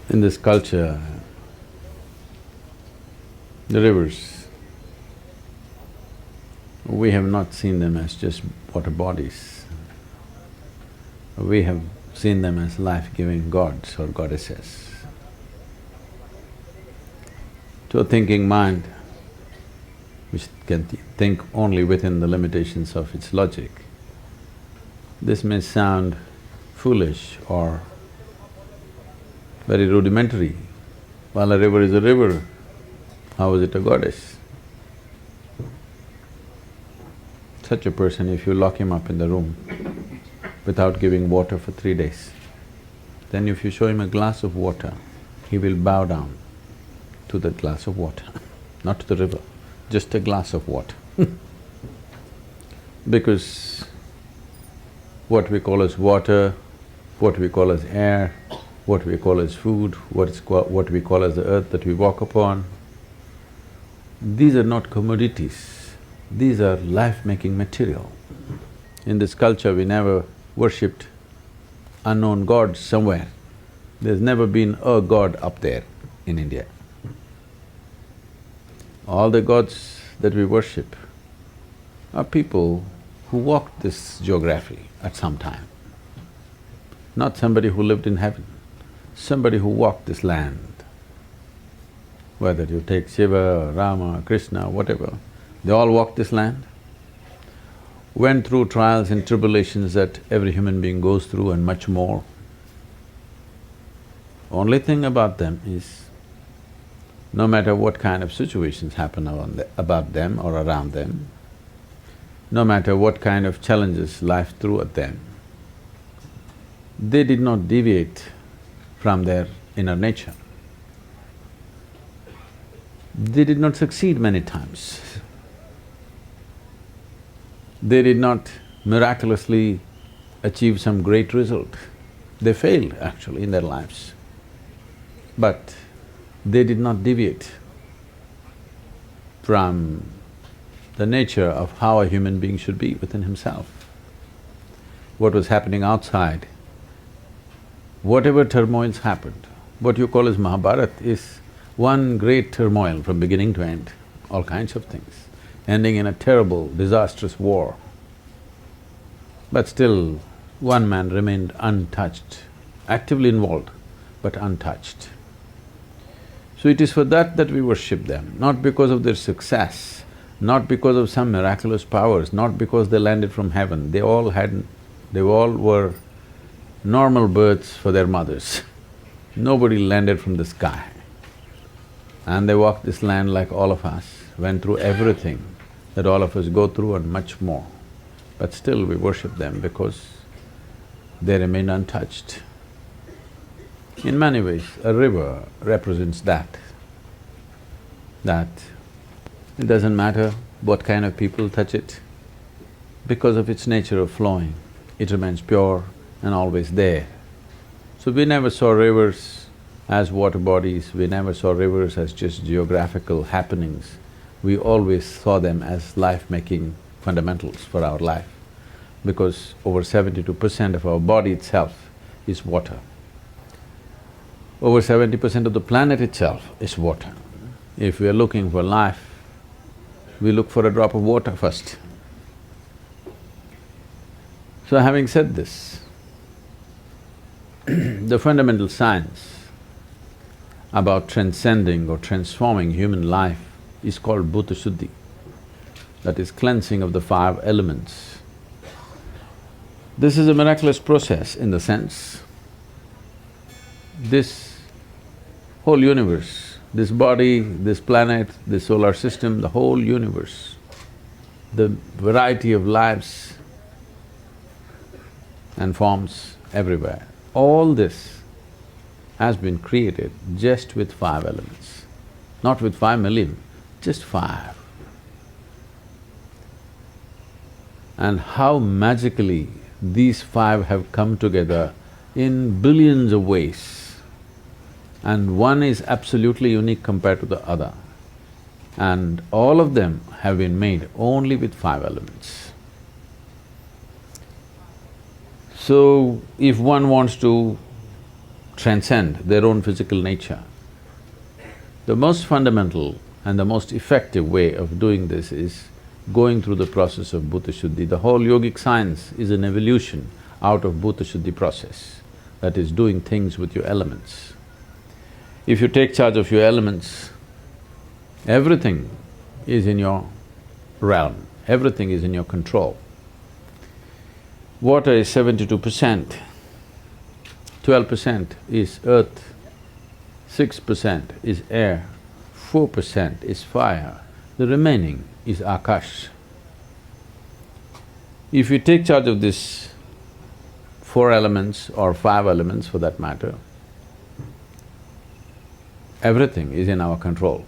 In this culture, the rivers, we have not seen them as just water bodies. We have seen them as life-giving gods or goddesses. To a thinking mind, which can think only within the limitations of its logic, this may sound foolish or very rudimentary. While a river is a river, how is it a goddess? Such a person, if you lock him up in the room without giving water for 3 days, then if you show him a glass of water, he will bow down to that glass of water, not to the river, just a glass of water. Because what we call as water, what we call as air, what we call as food, what we call as the earth that we walk upon, these are not commodities, these are life-making material. In this culture, we never worshipped unknown gods somewhere. There's never been a god up there in India. All the gods that we worship are people who walked this geography at some time. Not somebody who lived in heaven, somebody who walked this land. Whether you take Shiva, Rama, Krishna, whatever, they all walked this land, went through trials and tribulations that every human being goes through and much more. Only thing about them is, no matter what kind of situations happen about them or around them, no matter what kind of challenges life threw at them, they did not deviate from their inner nature. They did not succeed many times. They did not miraculously achieve some great result. They failed actually in their lives, but they did not deviate from the nature of how a human being should be within himself. What was happening outside, whatever turmoils happened, what you call as Mahabharata is one great turmoil from beginning to end, all kinds of things, ending in a terrible, disastrous war. But still, one man remained untouched, actively involved, but untouched. So it is for that that we worship them, not because of their success, not because of some miraculous powers, not because they landed from heaven. They all were normal births for their mothers. Nobody landed from the sky. And they walked this land like all of us, went through everything that all of us go through and much more. But still we worship them because they remain untouched. In many ways, a river represents that it doesn't matter what kind of people touch it, because of its nature of flowing, it remains pure and always there. So we never saw rivers as water bodies, we never saw rivers as just geographical happenings. We always saw them as life-making fundamentals for our life, because over 72% of our body itself is water. Over 70% of the planet itself is water. If we are looking for life, we look for a drop of water first. So having said this, the fundamental science about transcending or transforming human life is called Bhuta Shuddhi, that is cleansing of the 5 elements. This is a miraculous process in the sense, this whole universe, this body, this planet, this solar system, the whole universe, the variety of lives and forms everywhere, all this has been created just with 5 elements, not with 5 million, just 5. And how magically these 5 have come together in billions of ways, and one is absolutely unique compared to the other. And all of them have been made only with 5 elements. So, if one wants to transcend their own physical nature. The most fundamental and the most effective way of doing this is going through the process of Bhuta Shuddhi. The whole yogic science is an evolution out of Bhuta Shuddhi process, that is doing things with your elements. If you take charge of your elements, everything is in your realm, everything is in your control. Water is 72%, 12% is earth, 6% is air, 4% is fire, the remaining is Akash. If you take charge of these 4 elements or 5 elements for that matter, everything is in our control.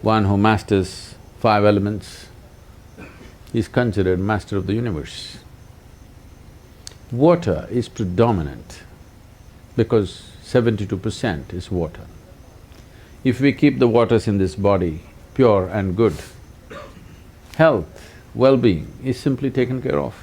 One who masters 5 elements is considered master of the universe. Water is predominant because 72% is water. If we keep the waters in this body pure and good, health, well-being is simply taken care of.